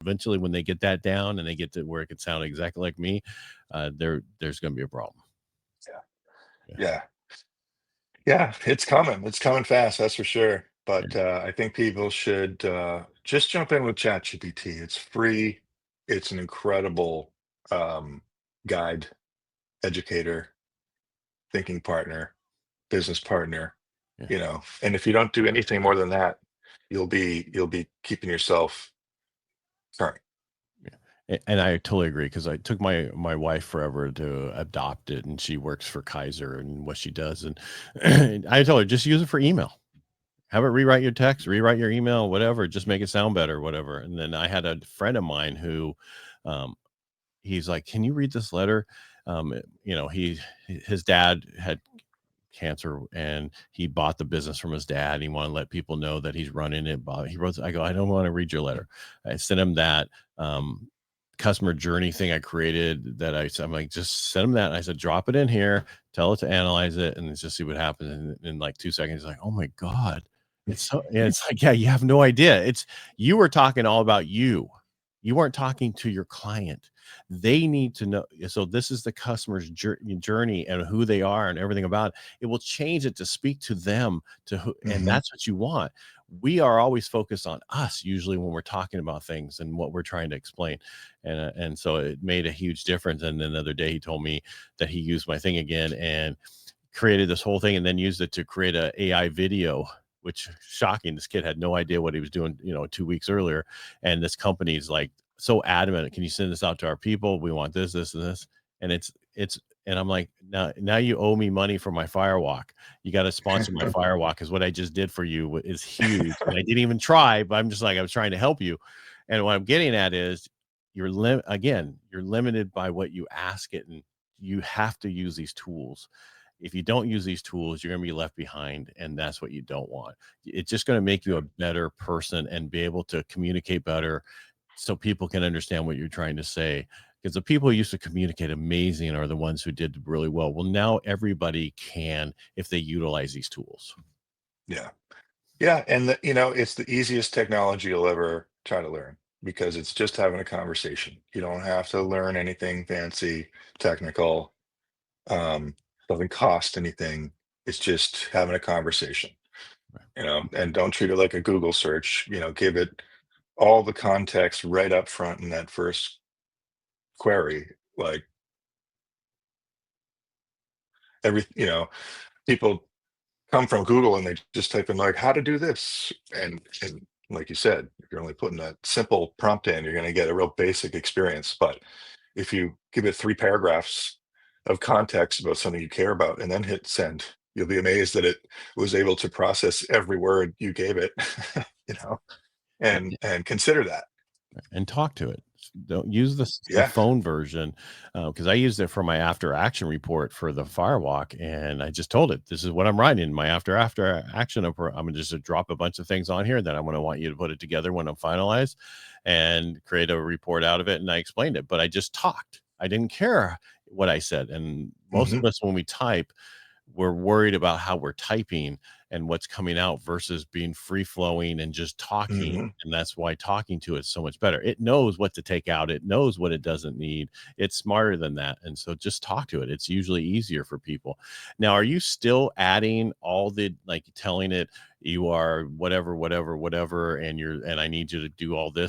eventually when they get that down and they get to where it can sound exactly like me, there's going to be a problem. Yeah. Yeah. Yeah. Yeah, it's coming. It's coming fast, that's for sure. Yeah. But I think people should just jump in with ChatGPT. It's free. It's an incredible um, guide, educator, thinking partner, business partner. Yeah. And if you don't do anything more than that, you'll be keeping yourself current. Yeah. And I totally agree because I took my wife forever to adopt it, and she works for Kaiser and what she does, and I told her just use it for email. Have it rewrite your text, rewrite your email, whatever. Just make it sound better, whatever. And then I had a friend of mine who, um, he's like, "Can you read this letter?" His dad had cancer and he bought the business from his dad. He wanted to let people know that he's running it. But he wrote, I go, I don't want to read your letter. I sent him that customer journey thing I created I'm like, just send him that. And I said, drop it in here, tell it to analyze it, and just see what happens. And in like 2 seconds, he's like, oh my God. It's like, yeah, you have no idea. You were talking all about you. You weren't talking to your client. They need to know. So this is the customer's journey and who they are and everything about it. It will change it to speak to them and Hmm. that's what you want. We are always focused on us usually when we're talking about things and what we're trying to explain. And so it made a huge difference. And then the other day he told me that he used my thing again and created this whole thing and then used it to create a AI video, which shocking. This kid had no idea what he was doing, 2 weeks earlier. And this company's like so adamant, can you send this out to our people? We want this, this, and this. And and I'm like, now you owe me money for my firewalk. You got to sponsor my firewalk because what I just did for you is huge. And I didn't even try, but I'm just like, I was trying to help you. And what I'm getting at is you're limited by what you ask it. And you have to use these tools. If you don't use these tools, you're going to be left behind, and that's what you don't want. It's just going to make you a better person and be able to communicate better so people can understand what you're trying to say. Because the people who used to communicate amazing are the ones who did really well. Well, now everybody can if they utilize these tools. Yeah. Yeah, and it's the easiest technology you'll ever try to learn because it's just having a conversation. You don't have to learn anything fancy, technical. Um, doesn't cost anything. It's just having a conversation, and don't treat it like a Google search. Give it all the context right up front in that first query. Like people come from Google and they just type in like how to do this. And like you said, if you're only putting a simple prompt in, you're going to get a real basic experience. But if you give it 3 paragraphs of context about something you care about and then hit send, you'll be amazed that it was able to process every word you gave it, you know, and consider that. And talk to it. Don't use the Yeah. phone version because I used it for my after action report for the firewalk, and I just told it, "This is what I'm writing in my after action report. I'm gonna just drop a bunch of things on here that I'm gonna want you to put it together when I'm finalized, and create a report out of it." And I explained it, but I just talked. I didn't care what I said, and most Hmm. of us when we type, we're worried about how we're typing and what's coming out versus being free flowing and just talking. Hmm. And that's why talking to it's so much better. It knows what to take out. It knows what it doesn't need. It's smarter than that. And so just talk to it. It's usually easier for people. Now, are you still adding all the like telling it you are whatever, whatever, whatever, and I need you to do all this?